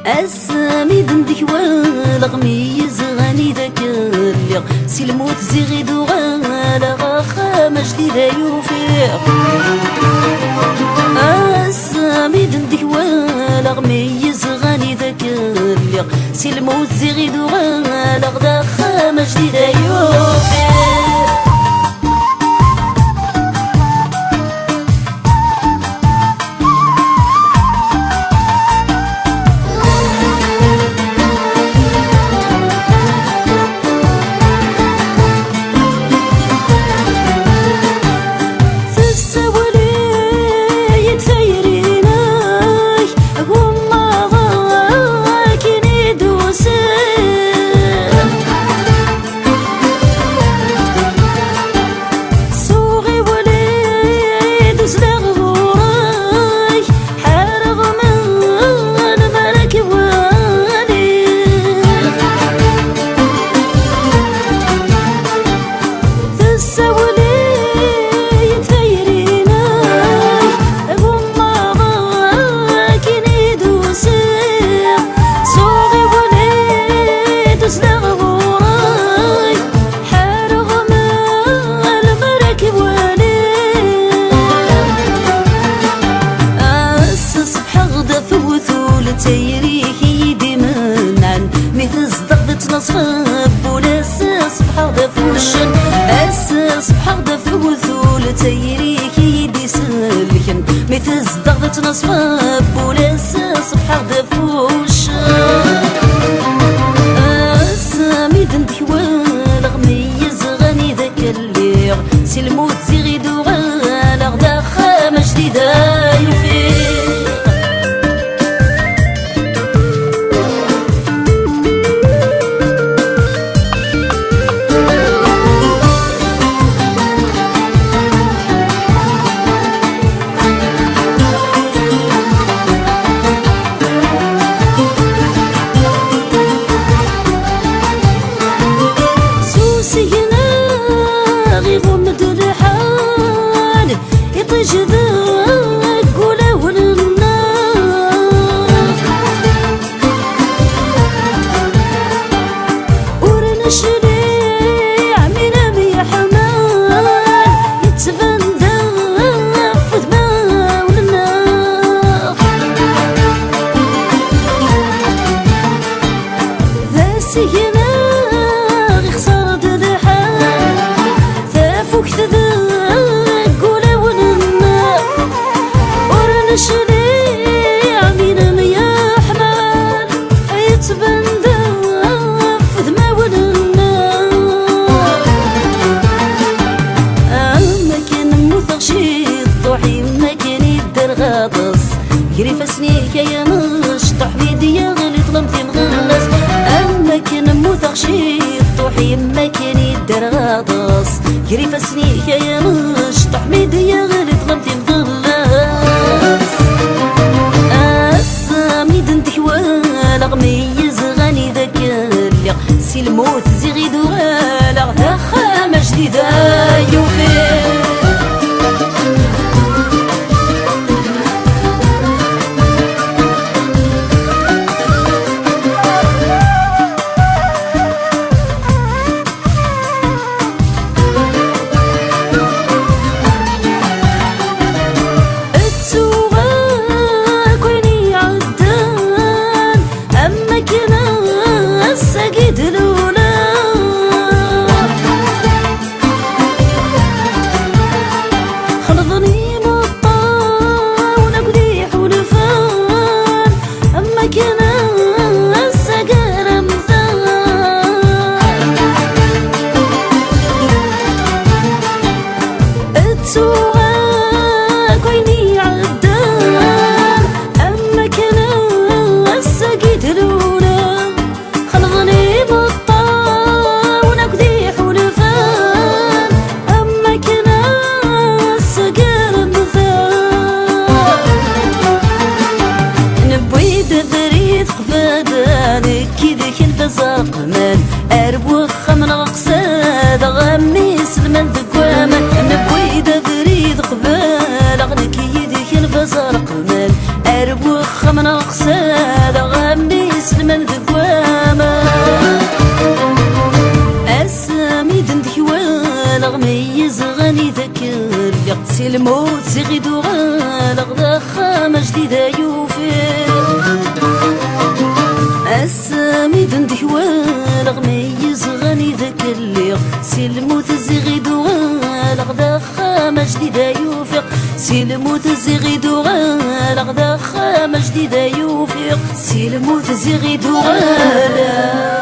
اسامي دندك والغميز غني ذاك اللي سي الموت زيغي دوغالا غاخا ما جديدة يوفيق اسامي دندك والغميز غني ذاك اللي سي الموت زيغي دوغالا غاخا ما جديدة يوفيق تيريكي ديمنان مثل صدقت نصفب وناس صبحة دفوشن اساس صبحة دفوثول تيريكي دي سلكن مثل صدقت نصفب وناس صبحة دفوشن اسامي دندك والغميز غني ذاك الليغ سي الموت زيغي دوغالا غدا خامة جديدة يفيق جذاك ولا والنار ورنا شريع من أبي حمال يتفندى في دماء والنار ذا سينا غي خسارة الحال ثافوك شريع من يا حمال يتبندى في دماون النار ما كان موثق شي طوحي ما كان يدار غاطس قريف سنيك يا مشطح بيدي يا غلي طلمتي مغلس ما كان موثق شي طوحي ما كان يدار غاطس قريف سنيك يا مشطح بيدي يا غلي طلمتي مغلس غميز غني ذاك اللي سي الموت زيغي دوغالا غدا خامة جديدة يوفيق زقمان أرب وخم نغقساد غميس المن ذكواما نبويد بريد قبال أغنك يدك البزار قمان أرب وخم نغقساد غميس سي الموت سي غيدو غالغ دخامة جديدة يوفيق السامي دندي والغ ميز غني ذاك الليغ سي الموت زي غيدو غالغ دخامة جديدة يوفيق سي الموت زي غيدو غالغ دخامة جديدة يوفيق سي الموت زي غيدو غالغ